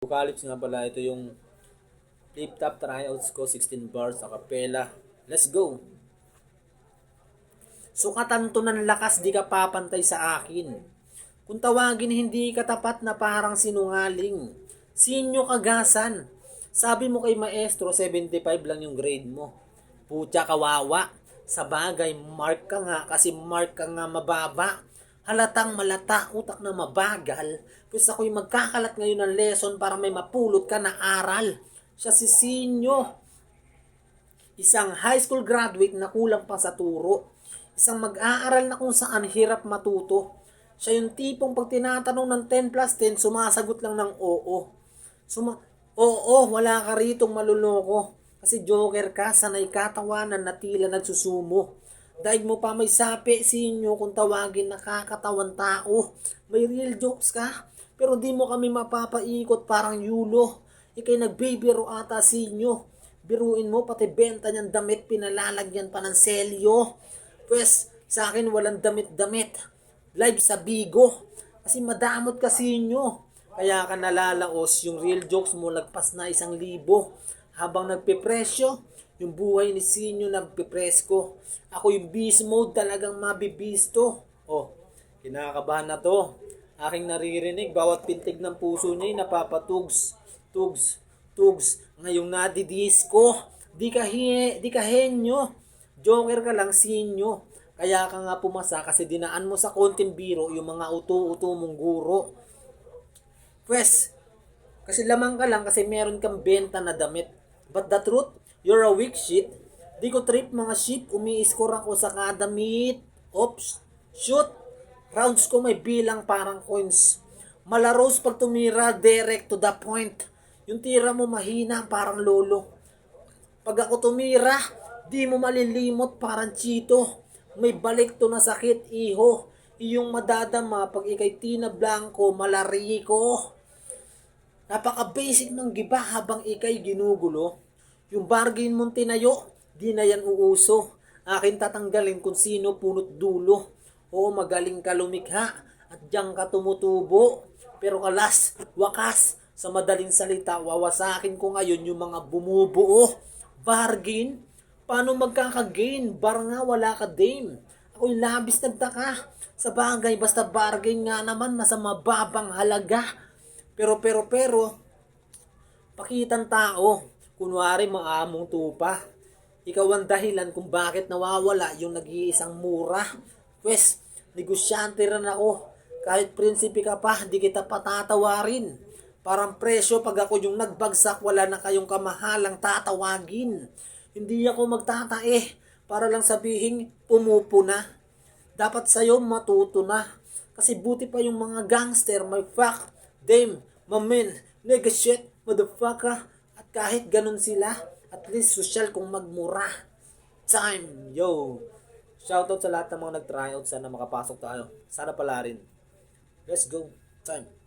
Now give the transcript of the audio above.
Apocalypse nga pala, ito yung flip top tryouts ko, 16 bars sa kapela. Let's go! Sukatan to ng lakas, di ka papantay sa akin. Kung tawagin hindi ka tapat na parang sinungaling. Sinyo kagasan. Sabi mo kay maestro, 75 lang yung grade mo. Putya kawawa. Sa bagay, mark ka nga kasi mark ka nga mababa. Halatang malata, utak na mabagal. Kasi ako'y magkakalat ngayon ng lesson para may mapulot ka na aral. Siya si Sinyo. Isang high school graduate na kulang pa sa turo. Isang mag-aaral na kung saan hirap matuto. Siya yung tipong pag tinatanong ng 10 plus 10, sumasagot lang ng oo. Oo, wala ka ritong maluloko. Kasi joker ka, sanay katawanan na tila nagsusumo. Daig mo pa may sapi Sinyo kung tawagin nakakatawan tao. May real jokes ka, pero di mo kami mapapaikot parang yulo. Ikay nagbibiro ata Sinyo. Biruin mo pati benta niyang damit pinalalagyan pa ng selyo. Pwes, sa akin walang damit-damit. Live sa Bigo. Kasi madamot ka Sinyo. Kaya ka nalalaos, yung real jokes mo lagpas na 1,000. Habang nagpipresyo, yung buhay ni Sinyo nagpipresko. Ako yung beast mode talagang mabibisto. Oh, kinakabahan na to. Aking naririnig, bawat pintig ng puso niya ay napapatugs. Tugs, tugs. Ngayong nadidisco. Di ka henyo. Joker ka lang Sinyo. Kaya ka nga pumasa kasi dinaan mo sa konting biro yung mga uto-uto mong guro. Pwes, kasi lamang ka lang kasi meron kang benta na damit. But the truth, you're a weak shit. Di ko trip mga ship, umi-score ako sa kada meet. Oops, shoot. Rounds ko may bilang parang coins. Malaros pag tumira, direct to the point. Yung tira mo mahina parang lolo. Pag ako tumira, di mo malilimot parang chito. May balik to na sakit, iho. Iyong madadama pag ikay Tina Blanco, malariko. Napaka-basic ng giba habang ikay ginugulo. Yung bargain mong tinayo, di na yan uuso. Akin tatanggalin kung sino punot dulo. Oo, magaling ka lumikha at diyan ka tumutubo. Pero kalas, wakas, sa madaling salita, wawasakin ko ngayon yung mga bumubuo. Bargain? Paano magkakagain? Bar nga wala ka dame. Ako'y labis nagtaka. Sa bagay, basta bargain nga naman, nasa mababang halaga. Pero, pakitang tao. Kunwari maamong tupa. Ikaw ang dahilan kung bakit nawawala yung nag-iisang mura. Pwes, negosyante rin ako. Kahit prinsipe ka pa, di kita patatawarin. Parang presyo pag ako yung nagbagsak, wala na kayong kamahalang tatawagin. Hindi ako magtatae para lang sabihin pumupo na. Dapat sa'yo matuto na. Kasi buti pa yung mga gangster, may fuck, them, mamen, nigga shit, motherfucker. At kahit ganun sila, at least social kung magmura. Time, yo. Shoutout sa lahat ng mga nag-tryout. Sana makapasok tayo. Sana pala rin. Let's go. Time.